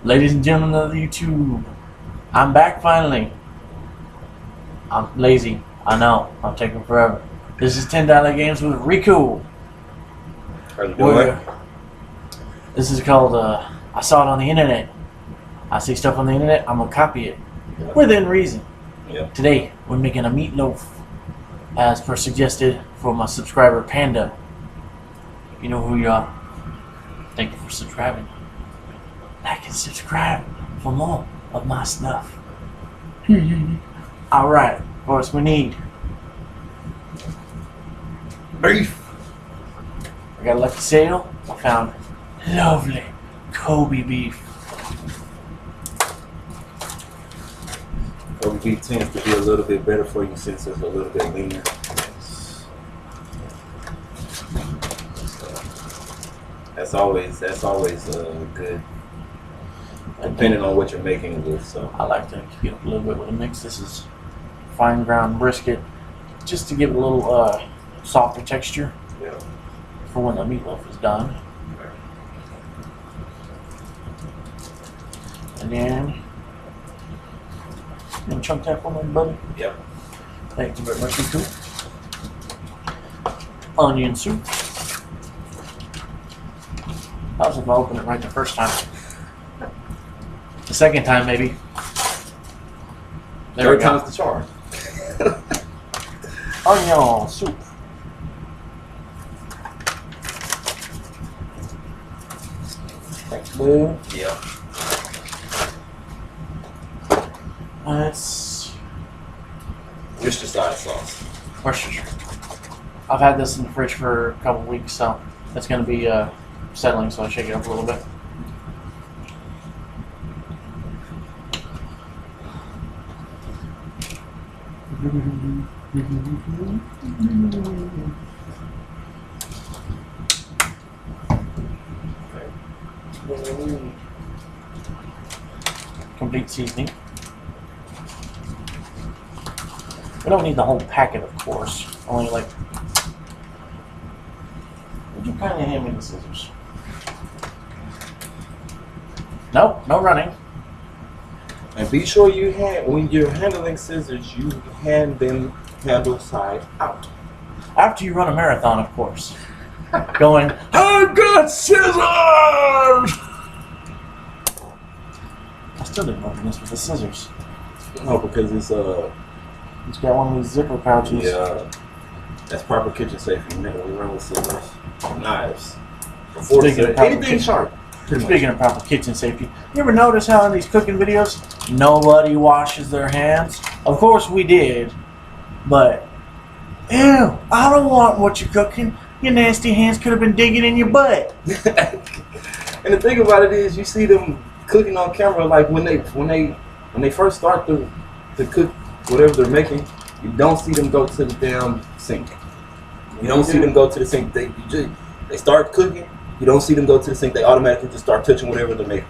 Ladies and gentlemen of YouTube, I'm back finally. I'm lazy. I know. I'm taking forever. This is $10 Games with Riku. How you doing? This is called, I saw it on the internet. I see stuff on the internet, I'm going to copy it. Yeah. Within reason. Yeah. Today, we're making a meatloaf. As per suggested from my subscriber, Panda. You know who you are. Thank you for subscribing. Like and subscribe for more of my stuff. Alright, of course we need beef. I got a lucky sale. I found lovely Kobe beef. Kobe beef tends to be a little bit better for you since it's a little bit leaner. That's always good, depending on what you're making it with. So I like to get up a little bit with a mix. This is fine ground brisket, just to give it a little softer texture. Yeah. For when the meatloaf is done. And then, you want to chunk that for me, buddy? Yep. Thank you very much, you too. Onion soup. That was if I opened it right the first time. The second time, maybe. There we Third go. time's the charm. Onion soup. Thanks, boo. Yeah. Let's. Worcestershire sauce. Worcestershire. I've had this in the fridge for a couple weeks, so it's going to be settling, so I shake it up a little bit. Complete seasoning. We don't need the whole packet, of course. Only like. Would you kindly hand me the scissors? Nope, no running. And be sure you when you're handling scissors, you hand them handle side out. After you run a marathon, of course. Going, I've got scissors! I still didn't open this with the scissors. No, because it's It's got one of these zipper pouches. yeah, that's proper kitchen safety. You never run with scissors, knives, before Speaking of proper anything kitchen- sharp. Pretty much. Speaking of proper kitchen safety, you ever notice how in these cooking videos, nobody washes their hands? Of course we did, but, ew, I don't want what you're cooking. Your nasty hands could have been digging in your butt. And the thing about it is, you see them cooking on camera, like when they first start to cook whatever they're making, you don't see them go to the damn sink. You don't see them go to the sink. They start cooking. You don't see them go to the sink. They automatically just start touching whatever they're making.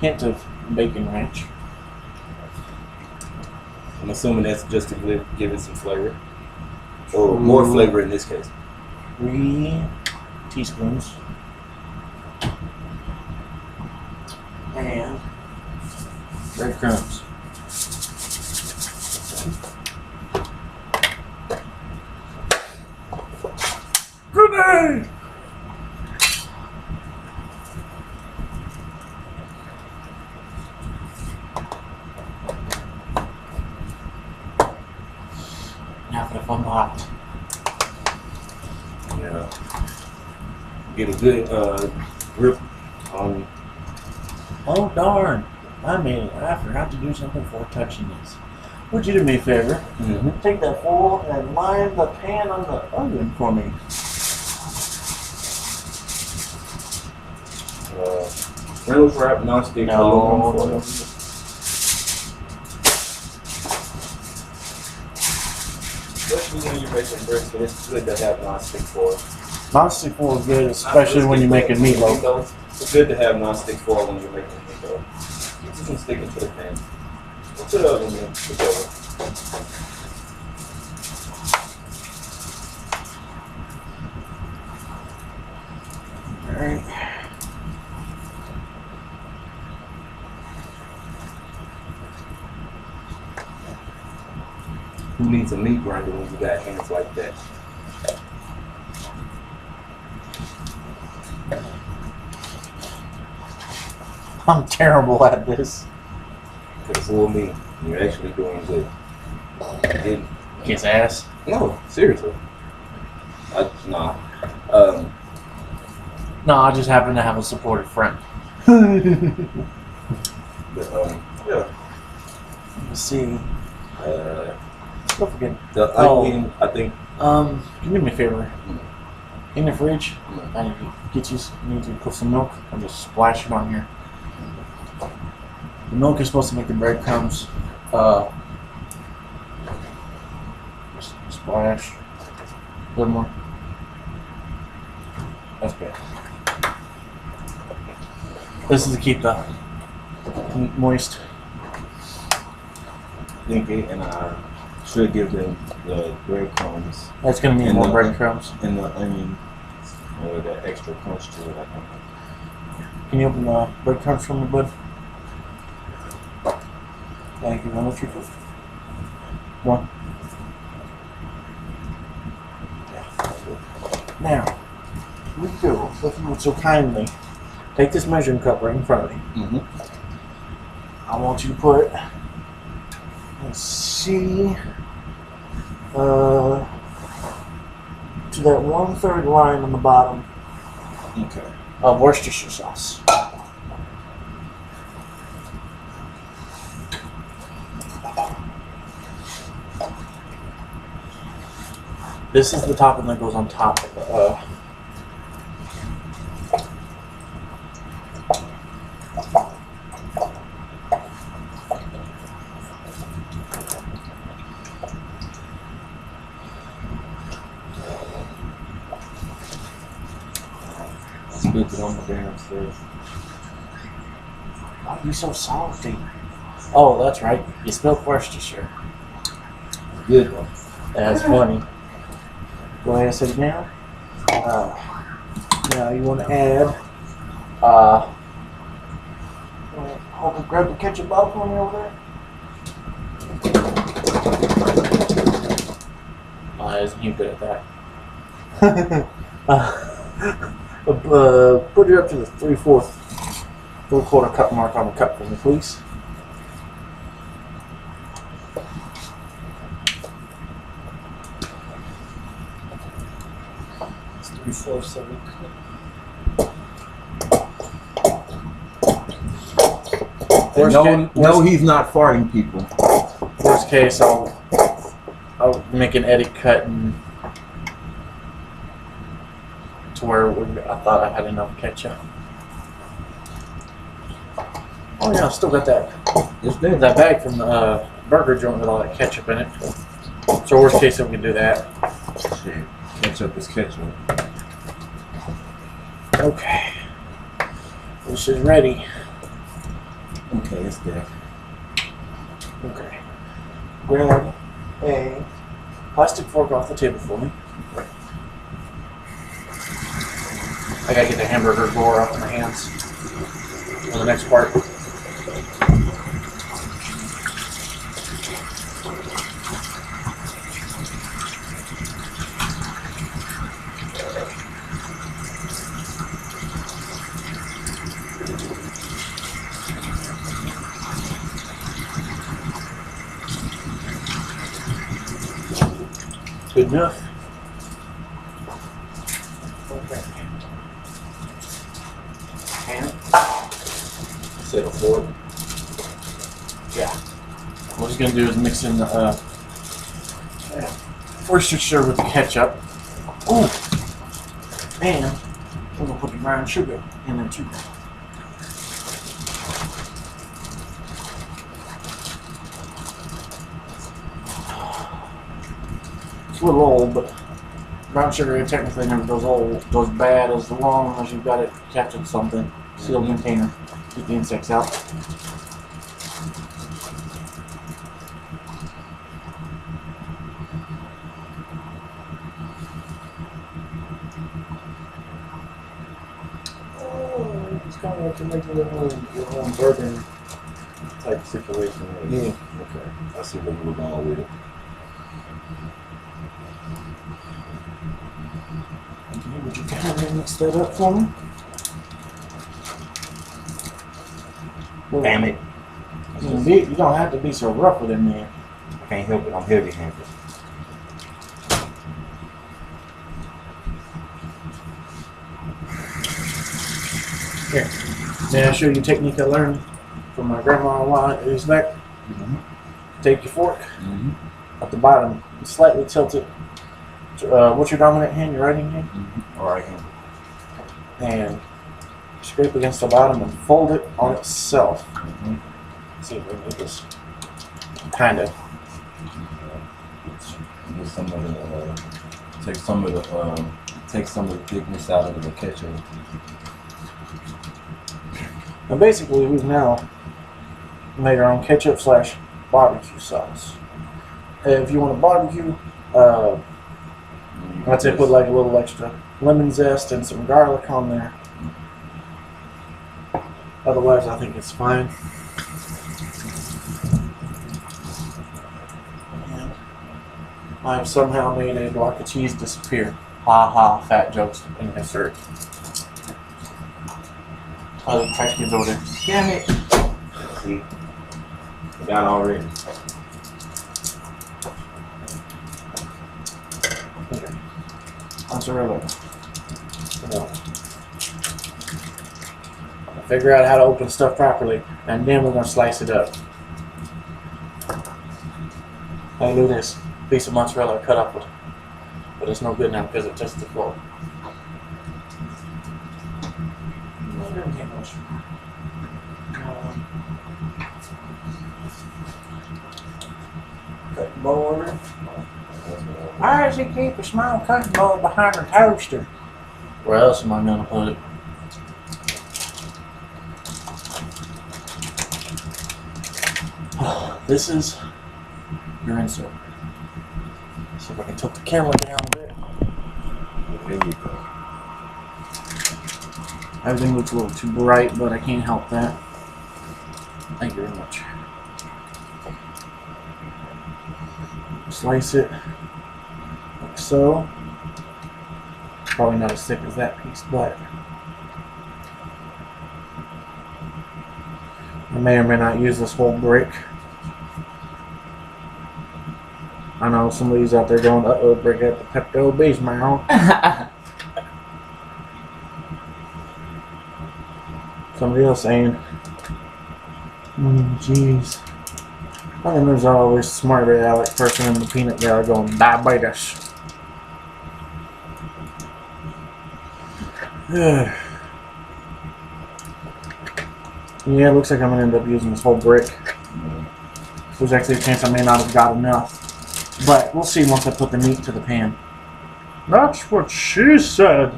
Hint of bacon ranch. I'm assuming that's just to give it some flavor, or more flavor in this case. 3 teaspoons. And breadcrumbs. Grenade! Now for the fun part. Yeah. Get a good grip on. Oh darn! I forgot to do something before touching this. Would you do me a favor? Mm-hmm. Take that foil and line the pan on the oven for me. Reynolds wrap nonstick aluminum foil. Especially when you're making brisket, it's good to have nonstick foil. Non-stick foil is good, especially when you're making meatloaf. It's good to have nonstick foil when you're making meatloaf. You can stick it to the pan. Or to the oven, whichever. Alright. Who needs a meat grinder when you got hands like that? I'm terrible at this. Could fool me. You're actually doing good. Didn't. Kiss ass. No, seriously. Nah. No, I just happen to have a supportive friend. But yeah. Let's see. Don't forget. I think. Can you do me a favor? In the fridge, Mm. I need to put some milk and just splash it on here. The milk is supposed to make the breadcrumbs. Just splash. A little more. That's good. This is to keep the meat moist. Think it, and I should give them the breadcrumbs That's gonna need And more the- breadcrumbs. and the onion, or the extra crunch to it. I think. Can you open the breadcrumbs for me, bud? Thank you. 1, 2, 3, 4. 1. Now, we go, if you would so kindly take this measuring cup right in front of me. Mm-hmm. I want you to put, let's see, to that 1/3 line on the bottom Okay. of Worcestershire sauce. This is the topping that goes on top of the, Spit it on the damn stuff. why are you so salty? Oh, that's right. You spilled Worcestershire. Good one. That's funny. Go ahead and set it down. Now you want to add. Hold and grab the ketchup bottle for me over there. Isn't he good at that? Put it up to the 3/4 cup mark on the cup for me, please. It's 3/4. No, he's not farting, people. Worst case, I'll make an edit cut and to where I thought I had enough ketchup. Oh yeah, I still got that. It's there. That bag from the burger joint with all that ketchup in it. So worst case, we can do that. Shit. Ketchup is ketchup. Okay. This is ready. Okay, it's there. Okay. Grab a plastic fork off the table for me. I gotta get the hamburger gore off my hands for the next part. Good enough. Okay. And Set a fork. yeah, what he's gonna do is mix in the Worcestershire with the ketchup. Ooh, and I'm gonna put the brown sugar in there too. It's a little old, but brown sugar technically never goes bad as long as you've got it kept in something sealed container. Keep the insects out. Oh, it's kind of like you're making your own burger type situation. Yeah. Okay. I see where you were going with it. Okay, would you kind of mix that up for me? Damn it. You don't have to be so rough with it, man. I can't help it. I'm heavy-handed. Here, may I show you a technique I learned from my grandma a while years back? Take your fork at the bottom, slightly tilt it. What's your dominant hand? Your right hand? All right, hand. And scrape against the bottom and fold it on itself. See if we can do this. Kind of. Get some of the, take some of the thickness out of the ketchup. And basically, we've now made our own ketchup / barbecue sauce. If you want to barbecue, I'd say put like a little extra lemon zest and some garlic on there. Otherwise, I think it's fine. And I have somehow made a block of cheese disappear. Ha ha, fat jokes in history. Oh, the trash can's over there. Damn it! See, got already. Okay. Mozzarella. Figure out how to open stuff properly, and then we're gonna slice it up. Hey, look at this piece of mozzarella cut up with, but it's no good now because it touched the floor. Cutting board. Why does he keep a small cutting board behind the toaster? Where else am I gonna put it? This is your insert. See if I can tilt the camera down a bit. There you go. Everything looks a little too bright, but I can't help that. Thank you very much. Slice it like so. Probably not as thick as that piece, but I may or may not use this whole brick. I know some of these out there going, uh-oh, brick at the Pepto-Bismol mouth. Somebody else saying, jeez. I think there's always smarter aleck person in the peanut gallery going, diabetes. Yeah, it looks like I'm going to end up using this whole brick. There's actually a chance I may not have got enough. But we'll see once I put the meat to the pan. That's what she said.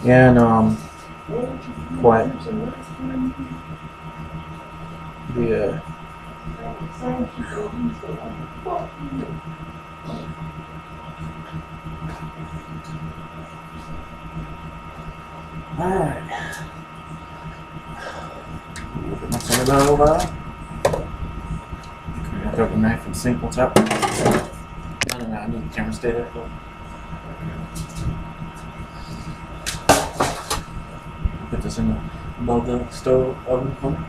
Yeah, and what? The alright. Put my soda over. I throw the knife and sink what's up. No, I need the camera to stay there. Put this in above the stove oven corner.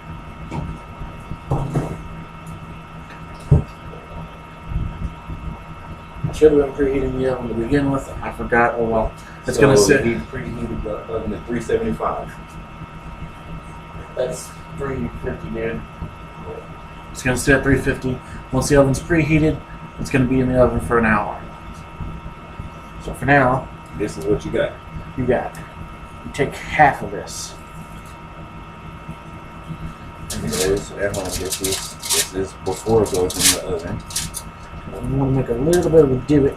I should have been preheating the oven to begin with. I forgot. Oh well. It's gonna sit. He preheated the oven at 375. That's 350, dude. It's gonna sit at 350. Once the oven's preheated, it's gonna be in the oven for an hour. So for now, This is what you got. you take half of this. And this at home. This is before it goes in the oven. You want to make a little bit of a divot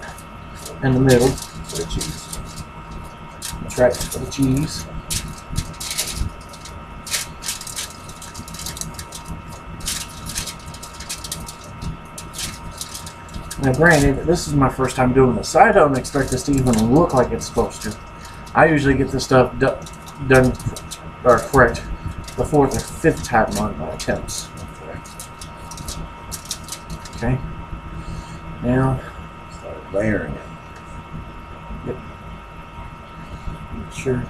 in the middle. For the cheese. That's right, for the cheese. Now granted, this is my first time doing this, so I don't expect this to even look like it's supposed to. I usually get this stuff done or correct the fourth or fifth time on my attempts. Okay. Now, start layering it. Yep. Sure.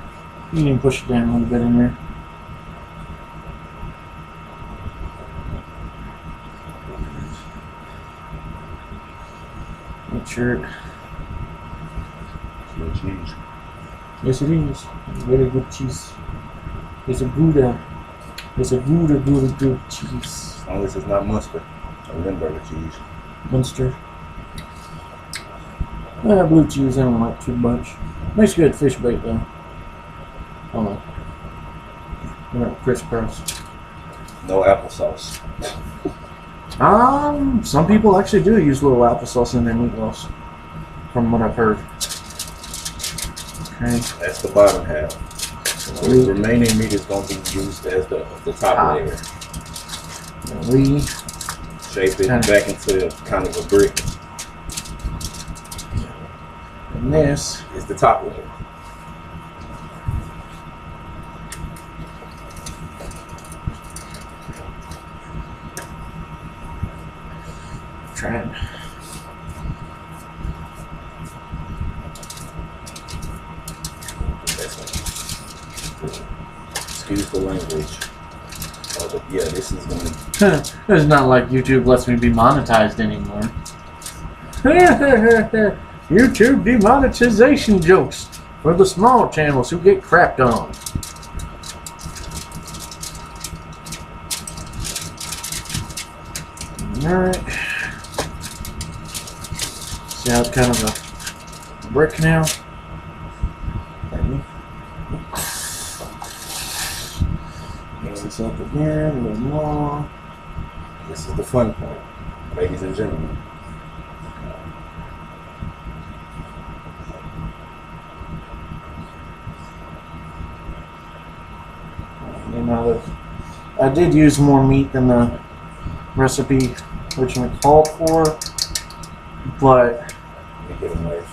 You can push it down a little bit in there. Make sure. Good cheese. Yes, it is. Very good cheese. It's a Gouda. It's a good cheese. As long as it's not mustard or Limburger cheese. Munster. Blue cheese I don't like too much. Makes good fish bait though. I like. Crisscross. No applesauce. Some people actually do use a little applesauce in their meatloafs, from what I've heard. Okay. That's the bottom half. So the remaining meat is going to be used as the top layer. We shape it back into kind of a brick. And this is the top layer. Trying. Excuse the language. Oh, but yeah, this is gonna. It's not like YouTube lets me be monetized anymore. YouTube demonetization jokes for the small channels who get crapped on. Alright. See how it's kind of a brick now? Mix this up again, a little more. This is the fun part, ladies and gentlemen. You know, I did use more meat than the recipe originally called for, but Let me get a knife.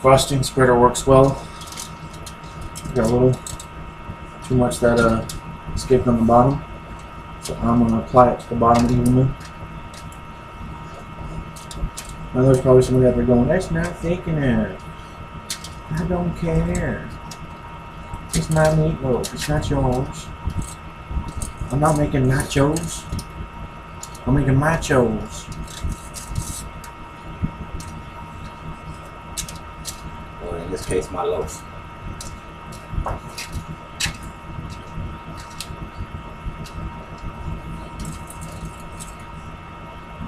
frosting spreader works well. Got a little too much that escaped on the bottom, so I'm going to apply it to the bottom evenly. Now there's probably somebody out there going, that's not thick enough. I don't care. It's my meatloaf. It's not yours. I'm not making nachos. I'm making machos. Or in this case, my loaf.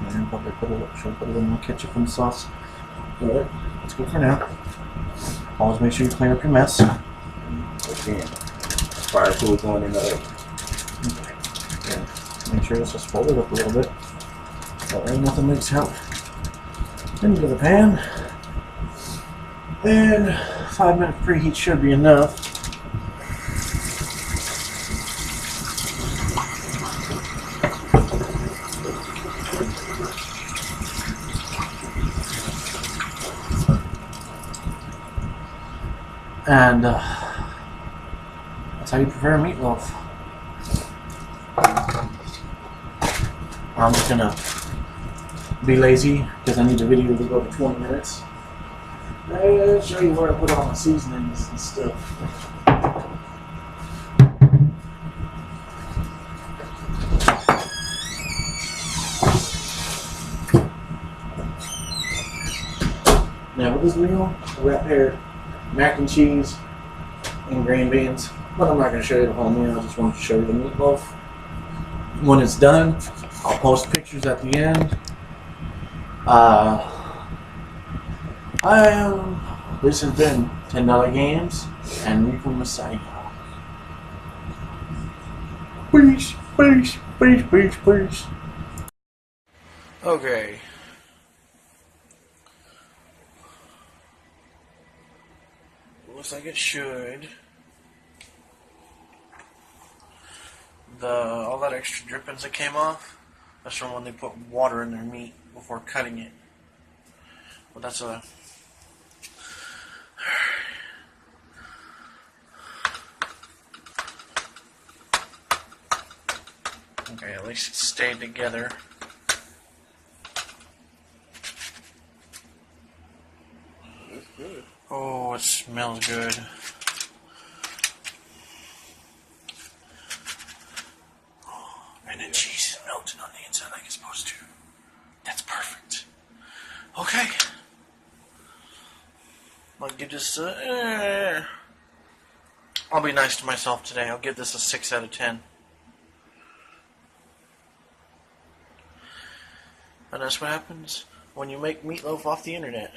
And probably put a little more ketchup in the sauce. Alright, that's good for now. Always make sure you clean up your mess. Again, fire food going in the oven. Okay. Make sure this is folded up a little bit. That way nothing leaks out into the pan. And 5-minute preheat should be enough. And that's how you prepare a meatloaf. I'm just gonna be lazy because I need the video to go to 20 minutes. I'll show you where I put all my seasonings and stuff. Now with this meal, I wrap here mac and cheese and green beans, but I'm not going to show you the whole meal. I just wanted to show you the meatloaf. When it's done, I'll post pictures at the end. This has been $10 Games and Rico Messiah. Peace, peace, peace, peace, peace. Okay. Looks like it should. All that extra drippings that came off, that's from when they put water in their meat before cutting it. Well, that's a... Okay, at least it stayed together. That's good. Oh, it smells good. And the cheese is melting on the inside like it's supposed to. That's perfect. Okay. I'll give this I'll be nice to myself today. I'll give this a 6 out of 10. And that's what happens when you make meatloaf off the internet.